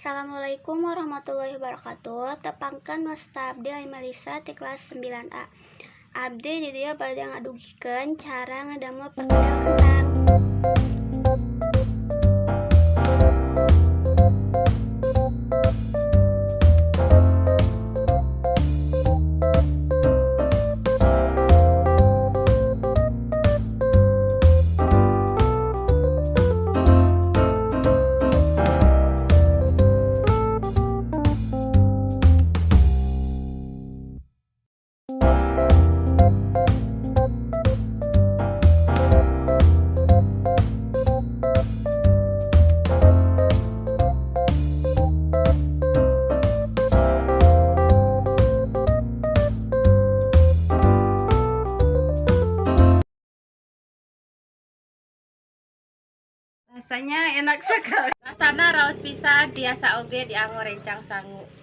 Assalamualaikum warahmatullahi wabarakatuh. Tepangkan Wasta Abdi Ai Melisa ti kelas 9A. Abdi di dieu bade ngadugikeun cara ngadamel perkedel kentang. Rasanya enak sekali. Rasana raos pisan tiasa oge dianggo rencang sangu.